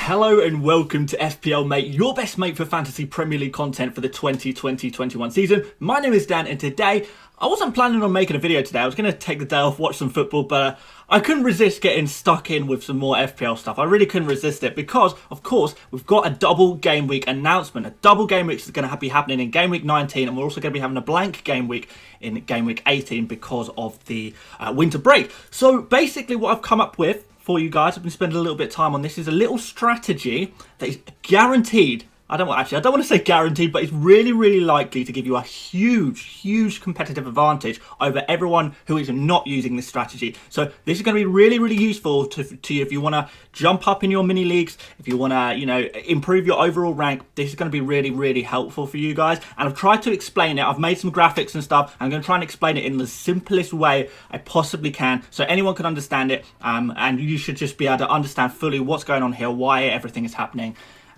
Hello and welcome to FPL Mate, your best mate for fantasy Premier League content for the 2020-21 season. My name is Dan and today, I wasn't planning on making a video today. I was going to take the day off, watch some football, but I couldn't resist getting stuck in with some more FPL stuff. I really couldn't resist it because, of course, we've got a double game week announcement. A double game week is going to be happening in game week 19 and we're also going to be having a blank game week in game week 18 because of the winter break. So basically what I've come up with for you guys, I've been spending a little bit of time on this, is a little strategy that is guaranteed. I don't want to say guaranteed, but it's really likely to give you a huge competitive advantage over everyone who is not using this strategy. So this is going to be really useful to you if you want to jump up in your mini leagues, if you want to, improve your overall rank. This is going to be really helpful for you guys. And I've tried to explain it. I've made some graphics and stuff. I'm going to try and explain it in the simplest way I possibly can, so anyone can understand it. And you should just be able to understand fully what's going on here, why everything is happening.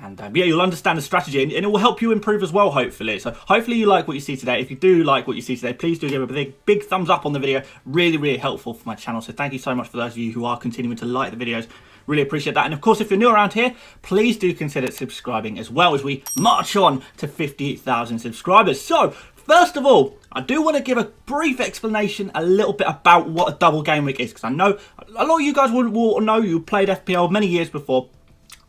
And yeah, you'll understand the strategy and it will help you improve as well, hopefully. So hopefully you like what you see today. If you do like what you see today, please do give a big thumbs up on the video. Really helpful for my channel. So thank you so much for those of you who are continuing to like the videos. Really appreciate that. And of course, if you're new around here, please do consider subscribing as well as we march on to 50,000 subscribers. So first of all, I do want to give a brief explanation a little bit about what a double game week is, because I know a lot of you guys will know you played FPL many years before.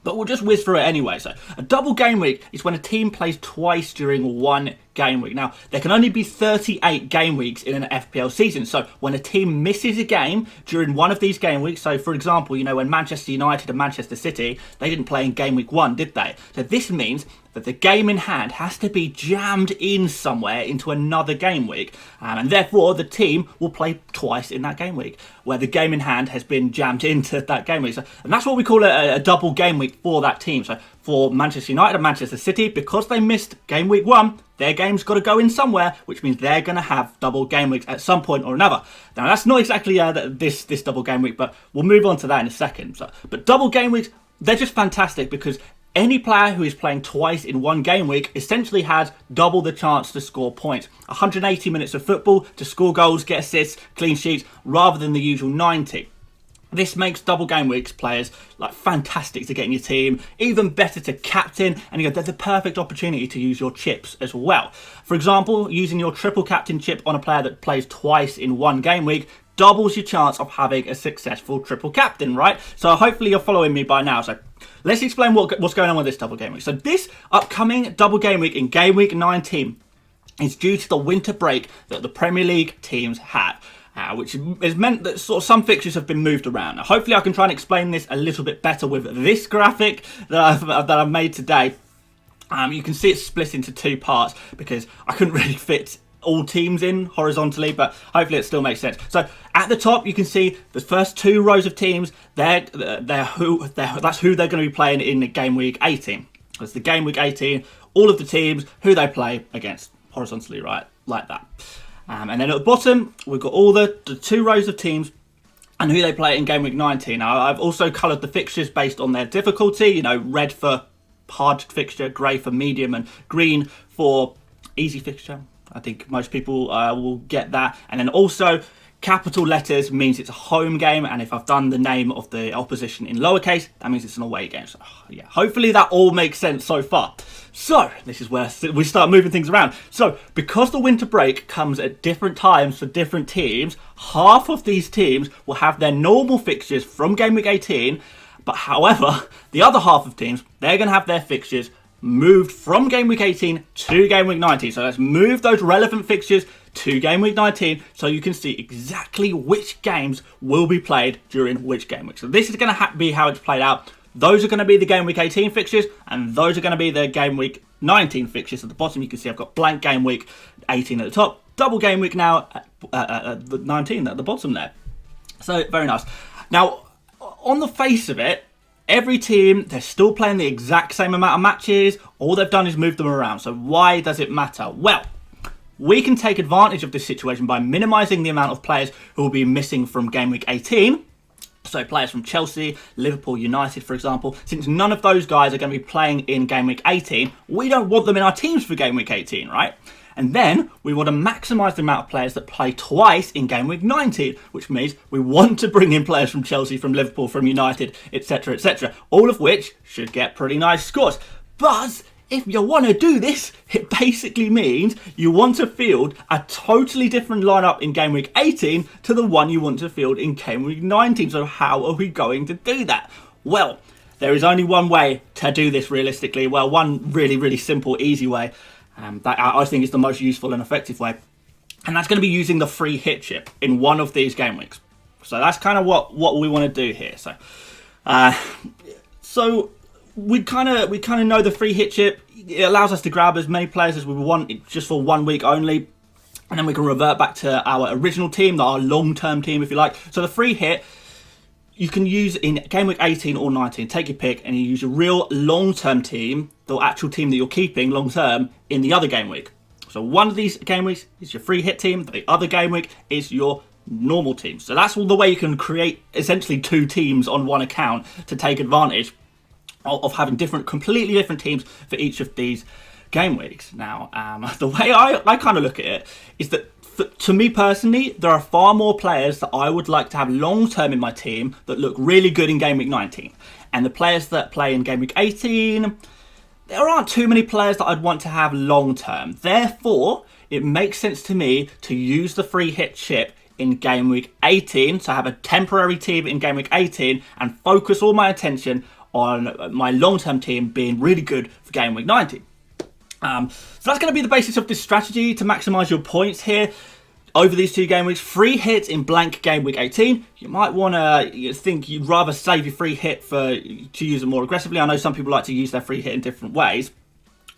But we'll just whiz through it anyway. So a double game week is when a team plays twice during one game week. Now, there can only be 38 game weeks in an FPL season. So when a team misses a game during one of these game weeks, so for example, when Manchester United and Manchester City, they didn't play in game week 1, did they? So this means that the game in hand has to be jammed in somewhere into another game week. And therefore, the team will play twice in that game week, where the game in hand has been jammed into that game week. So, and that's what we call a double game week for that team. So for Manchester United and Manchester City, because they missed game week 1, their game's got to go in somewhere, which means they're going to have double game weeks at some point or another. Now, that's not exactly this double game week, but we'll move on to that in a second. But double game weeks, they're just fantastic because any player who is playing twice in one game week essentially has double the chance to score points. 180 minutes of football to score goals, get assists, clean sheets, rather than the usual 90. This makes double game weeks players fantastic to get in your team, even better to captain, and they're the perfect opportunity to use your chips as well. For example, using your triple captain chip on a player that plays twice in one game week doubles your chance of having a successful triple captain, right? So hopefully you're following me by now. So let's explain what's going on with this double game week. So this upcoming double game week in game week 19 is due to the winter break that the Premier League teams had. Which has meant that sort of some fixtures have been moved around. Now, hopefully I can try and explain this a little bit better with this graphic that I've made today. You can see it's split into two parts because I couldn't really fit all teams in horizontally, but hopefully it still makes sense. So at the top you can see the first two rows of teams. That's who they're going to be playing in the game week 18. That's the game week 18. All of the teams who they play against horizontally, right, like that. And then at the bottom, we've got all the two rows of teams and who they play in game week 19. Now, I've also coloured the fixtures based on their difficulty. Red for hard fixture, grey for medium, and green for easy fixture. I think most people will get that. And then also, capital letters means it's a home game, and if I've done the name of the opposition in lowercase, that means it's an away game. So yeah, hopefully that all makes sense so far. So this is where we start moving things around. So because the winter break comes at different times for different teams, half of these teams will have their normal fixtures from game week 18, but however, the other half of teams, they're going to have their fixtures moved from game week 18 to game week 19. So let's move those relevant fixtures to game week 19 so you can see exactly which games will be played during which game week. So this is going to be how it's played out. Those are going to be the game week 18 fixtures, and those are going to be the game week 19 fixtures. At the bottom you can see I've got blank game week 18 at the top, double game week now at the 19 at the bottom there. So very nice. Now on the face of it, every team, they're still playing the exact same amount of matches. All they've done is move them around. So why does it matter? Well, we can take advantage of this situation by minimising the amount of players who will be missing from game week 18. So players from Chelsea, Liverpool, United, for example. Since none of those guys are going to be playing in game week 18, we don't want them in our teams for game week 18, right? And then we want to maximise the amount of players that play twice in game week 19, which means we want to bring in players from Chelsea, from Liverpool, from United, etc, etc. All of which should get pretty nice scores. But if you want to do this, it basically means you want to field a totally different lineup in game week 18 to the one you want to field in game week 19. So how are we going to do that? Well, there is only one way to do this realistically. Well, one really, really simple, easy way that I think is the most useful and effective way. And that's going to be using the free hit chip in one of these game weeks. So that's kind of what we want to do here. So we kind of know the free hit chip. It allows us to grab as many players as we want, just for 1 week only, and then we can revert back to our original team, our long-term team, if you like. So the free hit you can use in game week 18 or 19. Take your pick, and you use your real long-term team, the actual team that you're keeping long-term, in the other game week. So one of these game weeks is your free hit team. The other game week is your normal team. So that's all the way you can create essentially 2 teams on one account to take advantage of having completely different teams for each of these game weeks. Now, the way I kind of look at it is that, to me personally, there are far more players that I would like to have long-term in my team that look really good in game week 19. And the players that play in game week 18, there aren't too many players that I'd want to have long-term. Therefore, it makes sense to me to use the free hit chip in game week 18, so have a temporary team in game week 18 and focus all my attention on my long-term team being really good for game week 19. So that's going to be the basis of this strategy to maximise your points here over these 2 game weeks. Free hit in blank game week 18. You might want to think you'd rather save your free hit to use it more aggressively. I know some people like to use their free hit in different ways,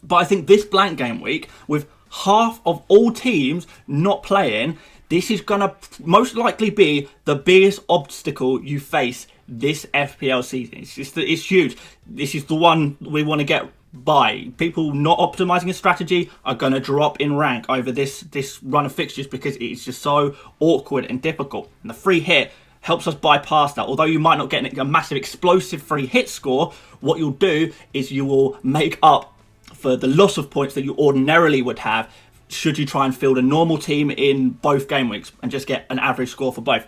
but I think this blank game week, with half of all teams not playing, this is going to most likely be the biggest obstacle you face this FPL season. It's huge. This is the one we want to get by. People not optimizing a strategy are going to drop in rank over this run of fixtures because it's just so awkward and difficult. And the free hit helps us bypass that. Although you might not get a massive explosive free hit score, what you'll do is you will make up for the loss of points that you ordinarily would have should you try and field a normal team in both game weeks and just get an average score for both.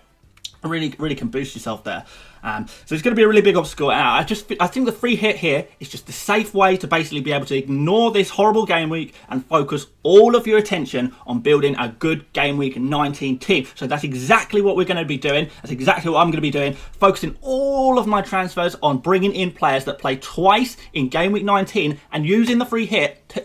Really can boost yourself there. So it's going to be a really big obstacle. I think the free hit here is just the safe way to basically be able to ignore this horrible game week and focus all of your attention on building a good game week 19 team. So that's exactly what we're going to be doing. That's exactly what I'm going to be doing. Focusing all of my transfers on bringing in players that play twice in game week 19 and using the free hit to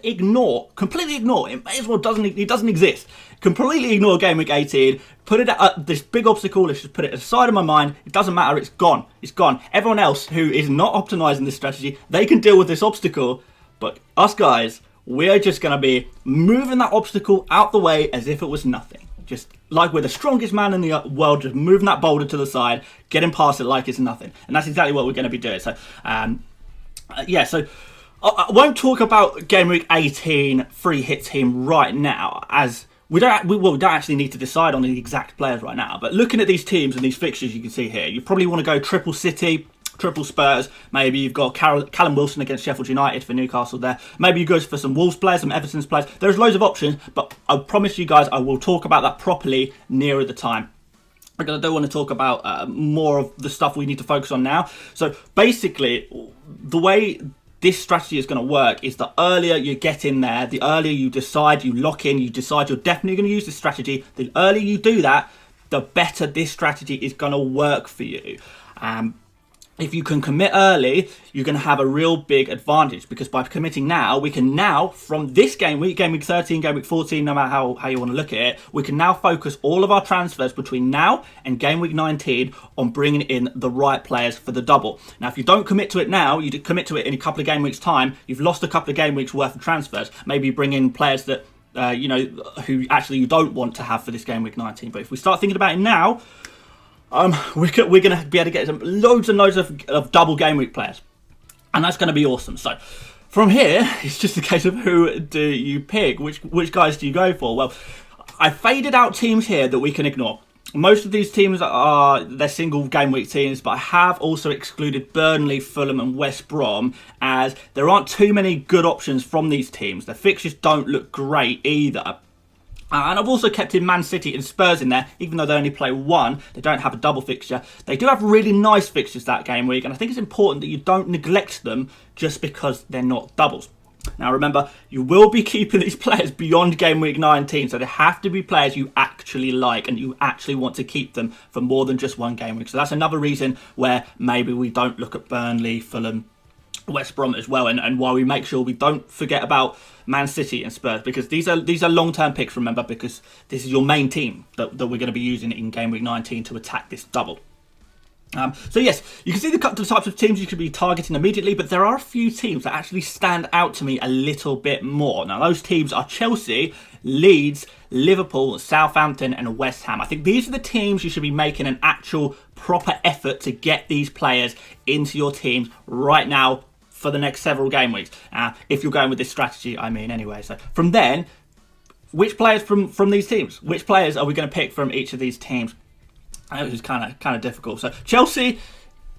completely ignore. It may as well it doesn't exist. Completely ignore game week 18. Put it at this big obstacle. Let's just put it aside of my mind. It doesn't matter. It's gone. It's gone. Everyone else who is not optimizing this strategy, they can deal with this obstacle. But us guys, we're just going to be moving that obstacle out the way as if it was nothing. Just like we're the strongest man in the world, just moving that boulder to the side, getting past it like it's nothing. And that's exactly what we're going to be doing. So, so I won't talk about game week 18 free hit team right now, as we don't actually need to decide on the exact players right now. But looking at these teams and these fixtures you can see here, you probably want to go triple City, triple Spurs. Maybe you've got Callum Wilson against Sheffield United for Newcastle there. Maybe you go for some Wolves players, some Everton's players. There's loads of options, but I promise you guys I will talk about that properly nearer the time. Because I don't want to talk about more of the stuff we need to focus on now. So basically, the way this strategy is going to work is the earlier you get in there, the earlier you decide, you lock in, you decide you're definitely going to use this strategy, the earlier you do that, the better this strategy is going to work for you. If you can commit early, you're going to have a real big advantage, because by committing now, we can now, from this game week 13, game week 14, no matter how you want to look at it, we can now focus all of our transfers between now and game week 19 on bringing in the right players for the double. Now, if you don't commit to it now, you commit to it in a couple of game weeks' time, you've lost a couple of game weeks worth of transfers. Maybe you bring in players that, who actually you don't want to have for this game week 19. But if we start thinking about it now, we're going to be able to get loads and loads of double game week players. And that's going to be awesome. So from here, it's just a case of who do you pick? Which guys do you go for? Well, I faded out teams here that we can ignore. Most of these teams they're single game week teams, but I have also excluded Burnley, Fulham and West Brom, as there aren't too many good options from these teams. The fixtures don't look great either. And I've also kept in Man City and Spurs in there, even though they only play one, they don't have a double fixture. They do have really nice fixtures that game week, and I think it's important that you don't neglect them just because they're not doubles. Now remember, you will be keeping these players beyond game week 19, so they have to be players you actually like and you actually want to keep them for more than just one game week. So that's another reason where maybe we don't look at Burnley, Fulham, West Brom as well, and why we make sure we don't forget about Man City and Spurs, because these are long-term picks, remember, because this is your main team that we're going to be using in game week 19 to attack this double. So yes, you can see the types of teams you could be targeting immediately, but there are a few teams that actually stand out to me a little bit more. Now those teams are Chelsea, Leeds, Liverpool, Southampton and West Ham. I think these are the teams you should be making an actual proper effort to get these players into your teams right now for the next several game weeks. If you're going with this strategy, I mean, anyway. So from then, which players from these teams? Which players are we going to pick from each of these teams? It was kind of difficult. So Chelsea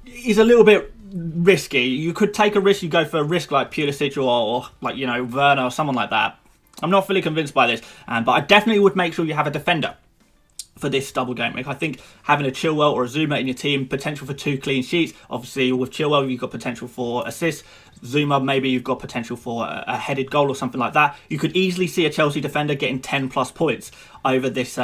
is a little bit risky. You could take a risk. You go for a risk like Pulisic or like, you know, Werner or someone like that. I'm not fully convinced by this, but I definitely would make sure you have a defender for this double game week. I think having a Chilwell or a Zuma in your team, potential for 2 clean sheets. Obviously, with Chilwell, you've got potential for assists. Zuma, maybe you've got potential for a headed goal or something like that. You could easily see a Chelsea defender getting 10 plus points over this.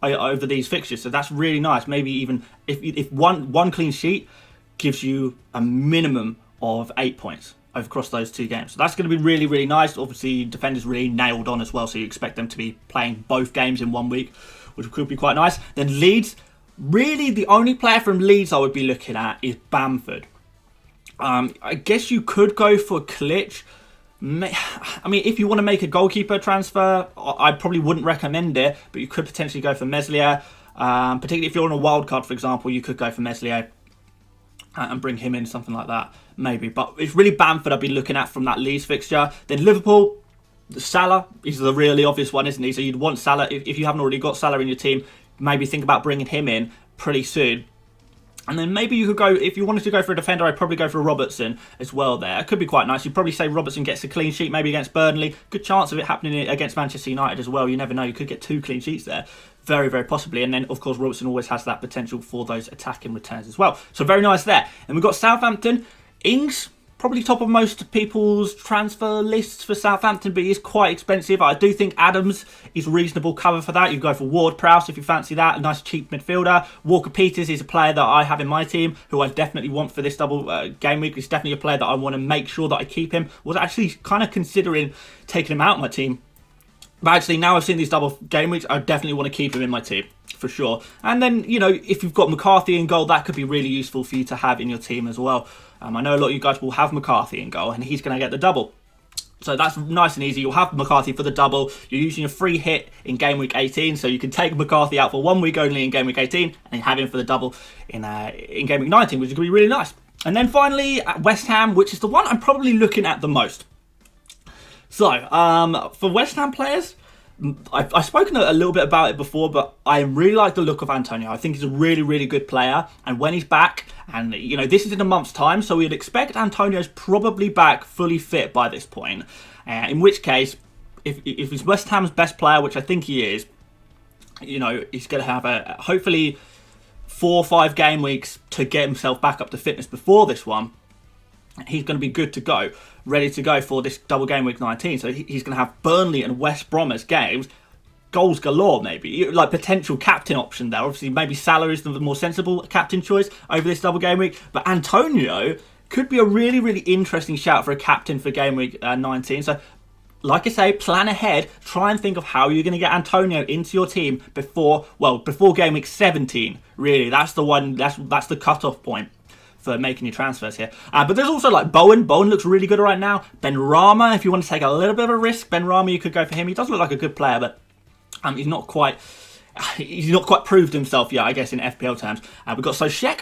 Over these fixtures, so that's really nice. Maybe even if one clean sheet gives you a minimum of 8 points across those 2 games, so that's going to be really, really nice. Obviously, defenders really nailed on as well, so you expect them to be playing both games in 1 week, which could be quite nice. Then Leeds, really the only player from Leeds I would be looking at is Bamford. I guess you could go for Klitsch. I mean, if you want to make a goalkeeper transfer, I probably wouldn't recommend it, but you could potentially go for Meslier. Particularly if you're on a wild card, for example, you could go for Meslier and bring him in, something like that, maybe. But it's really Bamford I'd be looking at from that Leeds fixture. Then Liverpool, Salah is the really obvious one, isn't he? So you'd want Salah, if you haven't already got Salah in your team, maybe think about bringing him in pretty soon. And then maybe you could go, if you wanted to go for a defender, I'd probably go for Robertson as well there. It could be quite nice. You'd probably say Robertson gets a clean sheet, maybe against Burnley. Good chance of it happening against Manchester United as well. You never know. You could get 2 clean sheets there. Very, very possibly. And then, of course, Robertson always has that potential for those attacking returns as well. So very nice there. And we've got Southampton. Ings, probably top of most people's transfer lists for Southampton, but he is quite expensive. I do think Adams is reasonable cover for that. You go for Ward-Prowse if you fancy that, a nice cheap midfielder. Walker-Peters is a player that I have in my team, who I definitely want for this double game week. He's definitely a player that I want to make sure that I keep him. Was actually kind of considering taking him out of my team. But actually, now I've seen these double game weeks, I definitely want to keep him in my team, for sure. And then, you know, if you've got McCarthy in goal, that could be really useful for you to have in your team as well. I know a lot of you guys will have McCarthy in goal, and he's going to get the double. So that's nice and easy. You'll have McCarthy for the double. You're using a free hit in game week 18, so you can take McCarthy out for 1 week only in game week 18, and then have him for the double in game week 19, which is going to be really nice. And then finally, West Ham, which is the one I'm probably looking at the most. So, for West Ham players, I've spoken a little bit about it before, but I really like the look of Antonio. I think he's a really, really good player. And when he's back, and you know, this is in a month's time, so we'd expect Antonio's probably back fully fit by this point. In which case, if he's West Ham's best player, which I think he is, you know, he's going to have hopefully 4 or 5 game weeks to get himself back up to fitness before this one. He's going to be good to go, ready to go for this double game week 19. So he's going to have Burnley and West Brom as games. Goals galore, maybe. Like potential captain option there. Obviously, maybe Salah is the more sensible captain choice over this double game week. But Antonio could be a really, really interesting shout for a captain for game week 19. So, like I say, plan ahead. Try and think of how you're going to get Antonio into your team before game week 17. Really, that's the one. That's the cut-off point for making your transfers here. But there's also like Bowen. Bowen looks really good right now. Ben Rama, if you want to take a little bit of a risk, Ben Rama, you could go for him. He does look like a good player, but he's not quite proved himself yet, I guess, in FPL terms. We've got Soucek.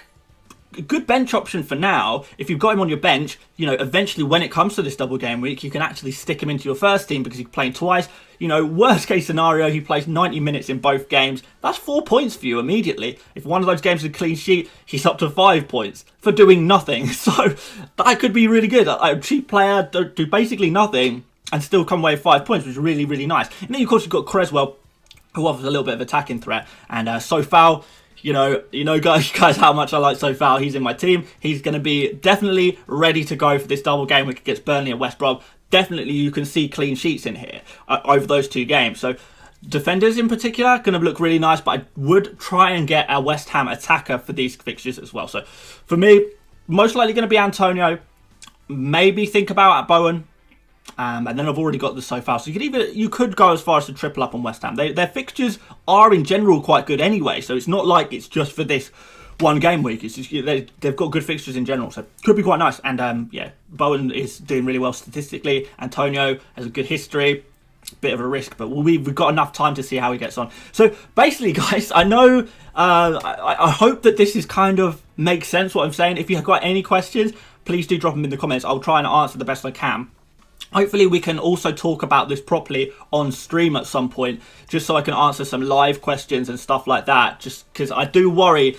a good bench option for now. If you've got him on your bench, you know, eventually when it comes to this double game week, you can actually stick him into your first team because he's playing twice. You know, worst case scenario, he plays 90 minutes in both games. That's 4 points for you immediately. If one of those games is a clean sheet, he's up to 5 points for doing nothing. So that could be really good. A cheap player do basically nothing and still come away with 5 points, which is really, really nice. And then, of course, you've got Creswell, who offers a little bit of attacking threat, and Sofal. You know, guys, how much I like Sofal. He's in my team. He's going to be definitely ready to go for this double game week against Burnley and West Brom. Definitely, you can see clean sheets in here over those 2 games. So, defenders in particular going to look really nice, but I would try and get a West Ham attacker for these fixtures as well. So, for me, most likely going to be Antonio. Maybe think about Bowen. And then I've already got the Sofal. So you could go as far as to triple up on West Ham. Their fixtures are in general quite good anyway, so it's not like it's just for this one game week. It's just, they've got good fixtures in general, so could be quite nice. And yeah, Bowen is doing really well statistically. Antonio has a good history. Bit of a risk, but we've got enough time to see how he gets on. So basically, guys, I know I hope that this is kind of makes sense what I'm saying. If you've got any questions, please do drop them in the comments. I'll try and answer the best I can. Hopefully we can also talk about this properly on stream at some point, just so I can answer some live questions and stuff like that, just because I do worry.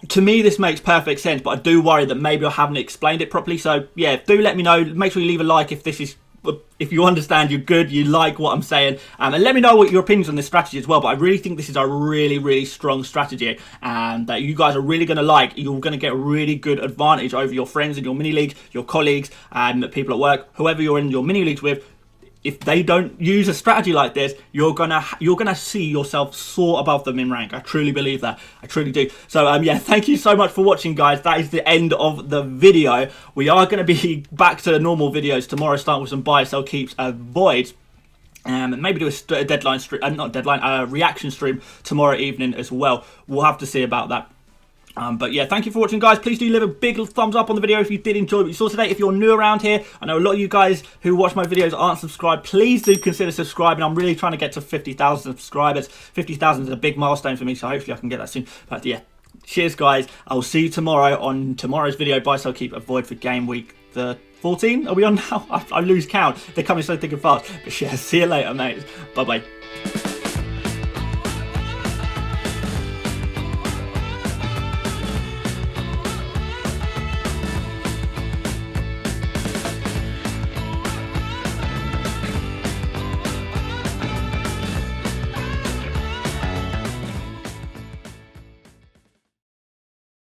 To me, this makes perfect sense, but I do worry that maybe I haven't explained it properly. So yeah, do let me know. Make sure you leave a like if you understand, you're good, you like what I'm saying, and let me know what your opinions on this strategy as well. But I really think this is a really, really strong strategy, and that you guys are really going to like. You're going to get a really good advantage over your friends in your mini league, your colleagues, and people at work, whoever you're in your mini leagues with. If they don't use a strategy like this, you're gonna see yourself soar above them in rank. I truly believe that. I truly do. So yeah, thank you so much for watching, guys. That is the end of the video. We are going to be back to normal videos tomorrow, starting with some buy, sell, keeps, voids. And maybe do a deadline stream, not deadline, reaction stream tomorrow evening as well. We'll have to see about that. But yeah, thank you for watching, guys. Please do leave a big thumbs up on the video if you did enjoy what you saw today. If you're new around here, I know a lot of you guys who watch my videos aren't subscribed. Please do consider subscribing. I'm really trying to get to 50,000 subscribers. 50,000 is a big milestone for me, so hopefully I can get that soon. But yeah, cheers, guys. I will see you tomorrow on tomorrow's video. Buy, sell, keep, avoid for game week the 14. Are we on now? I lose count. They're coming so thick and fast. But yeah, see you later, mates. Bye-bye.